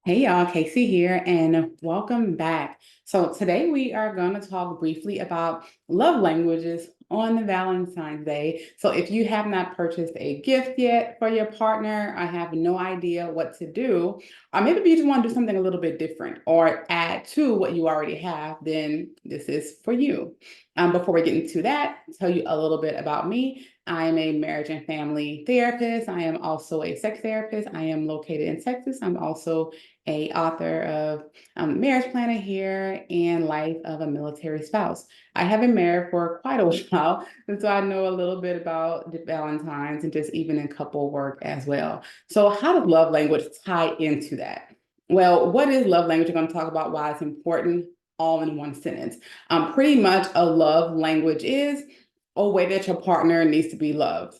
Hey y'all, Kasey here, and welcome back. So today we are going to talk briefly about love languages on the Valentine's Day. So if you have not purchased a gift yet for your partner, I have no idea what to do, or maybe you just want to do something a little bit different or add to what you already have, then this is for you. Before we get into that, I'll tell you a little bit about me. I am a marriage and family therapist. I am also a sex therapist. I am located in Texas. I'm also a author of Marriage Planner here and Life of a Military Spouse. I have been married for quite a while, and so I know a little bit about the Valentine's and just even in couple work as well. So how does love language tie into that? Well, what is love language? We're going to talk about why it's important all in one sentence. Pretty much a love language is a way that your partner needs to be loved.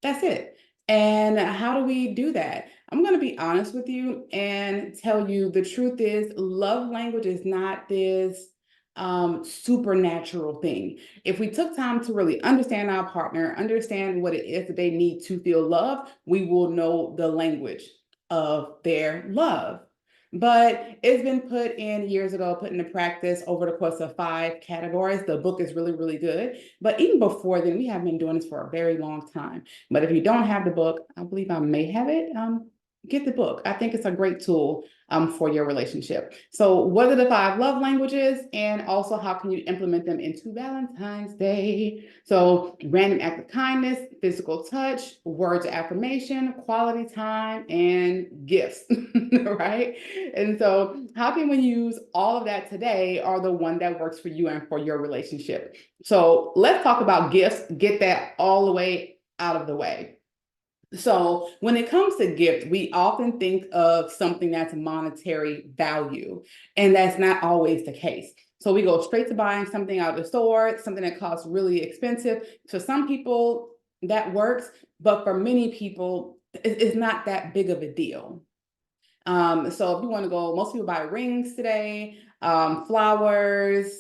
That's it. And how do we do that? I'm going to be honest with you and tell you the truth is love language is not this supernatural thing. If we took time to really understand our partner, understand what it is that they need to feel loved, we will know the language of their love. But it's been put in years ago, put into practice over the course of 5 categories. The book is really, really good. But even before then, we have been doing this for a very long time. But if you don't have the book, I believe I may have it. Get the book. I think it's a great tool for your relationship. So, what are the 5 love languages, and also how can you implement them into Valentine's Day? So, random act of kindness, physical touch, words of affirmation, quality time, and gifts, right? And so, how can we use all of that today, or the one that works for you and for your relationship? So, let's talk about gifts. Get that all the way out of the way. So when it comes to gift, we often think of something that's monetary value, and that's not always the case. So we go straight to buying something out of the store, something that costs really expensive. For some people, that works, but for many people, it's not that big of a deal. So if you want to go, most people buy rings today, flowers,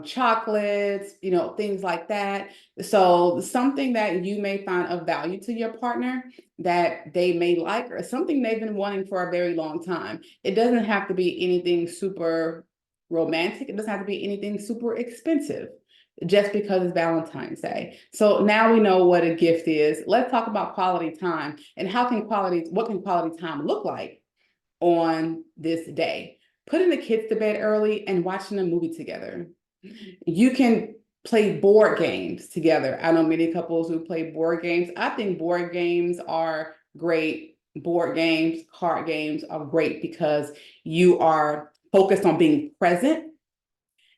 chocolates, things like that. So something that you may find of value to your partner that they may like, or something they've been wanting for a very long time. It doesn't have to be anything super romantic. It doesn't have to be anything super expensive just because it's Valentine's Day. So now we know what a gift is. Let's talk about quality time and what can quality time look like on this day. Putting the kids to bed early and watching a movie together. You can play board games together. I know many couples who play board games. I think board games are great. Board games, card games are great because you are focused on being present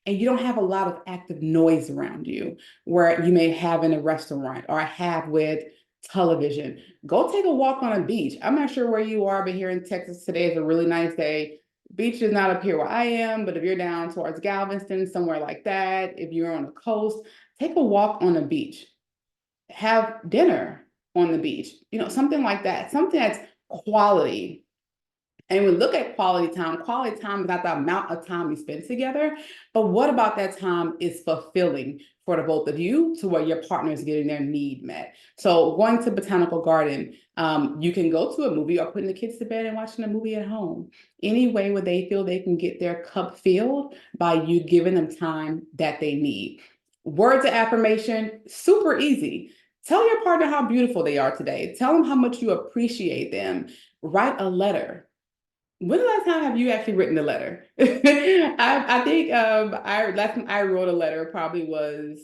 and you don't have a lot of active noise around you where you may have in a restaurant or have with television. Go take a walk on a beach. I'm not sure where you are, but here in Texas today is a really nice day. Beach is not up here where I am, but if you're down towards Galveston, somewhere like that, if you're on the coast, take a walk on the beach. Have dinner on the beach, something like that, something that's quality. And we look at quality time. Quality time is not the amount of time you spend together, but what about that time is fulfilling for the both of you to where your partner is getting their need met. So going to botanical garden, you can go to a movie or putting the kids to bed and watching a movie at home. Any way where they feel they can get their cup filled by you giving them time that they need. Words of affirmation, super easy. Tell your partner how beautiful they are today. Tell them how much you appreciate them. Write a letter. When the last time have you actually written a letter? I think last time I wrote a letter probably was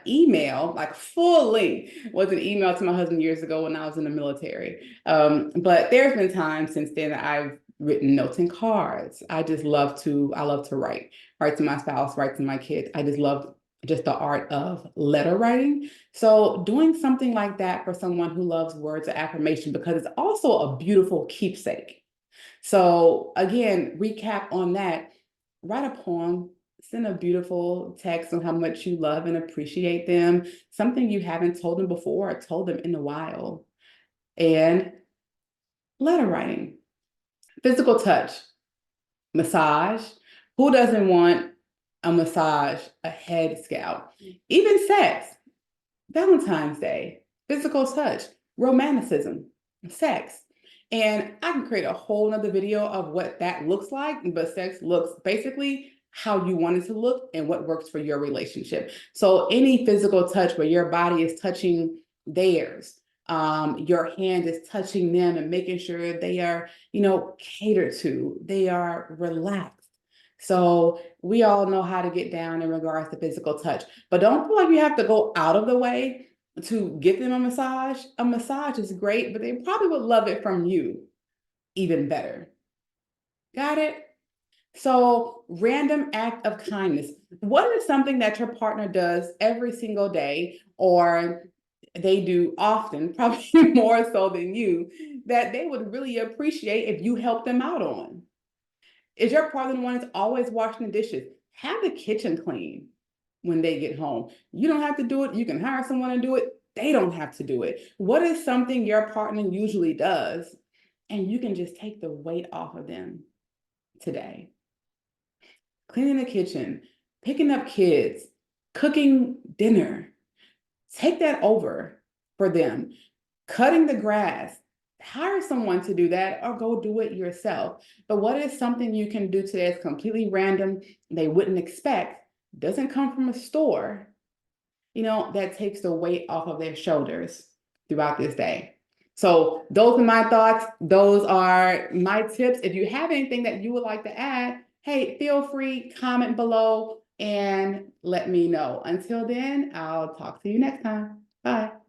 email, like full length, was an email to my husband years ago when I was in the military. But there's been times since then that I've written notes and cards. I love to write to my spouse, write to my kids. I just love just the art of letter writing. So doing something like that for someone who loves words of affirmation, because it's also a beautiful keepsake. So again, recap on that, write a poem, send a beautiful text on how much you love and appreciate them, something you haven't told them before or told them in a while. And letter writing, physical touch, massage. Who doesn't want a massage, a head scalp? Even sex, Valentine's Day, physical touch, romanticism, sex. And I can create a whole nother video of what that looks like, but sex looks basically how you want it to look and what works for your relationship. So any physical touch where your body is touching theirs, your hand is touching them and making sure they are, catered to, they are relaxed. So we all know how to get down in regards to physical touch, but don't feel like you have to go out of the way to get them a massage. A massage is great, but they probably would love it from you even better. Got it? So, random act of kindness. What is something that your partner does every single day, or they do often, probably more so than you, that they would really appreciate if you help them out on? Is your partner the one that's always washing the dishes? Have the kitchen clean when they get home. You don't have to do it. You can hire someone to do it. They don't have to do it. What is something your partner usually does? And you can just take the weight off of them today. Cleaning the kitchen, picking up kids, cooking dinner. Take that over for them. Cutting the grass. Hire someone to do that or go do it yourself. But what is something you can do today that's completely random, they wouldn't expect, doesn't come from a store, that takes the weight off of their shoulders throughout this day. So those are my thoughts. Those are my tips. If you have anything that you would like to add, hey, feel free, comment below and let me know. Until then, I'll talk to you next time. Bye.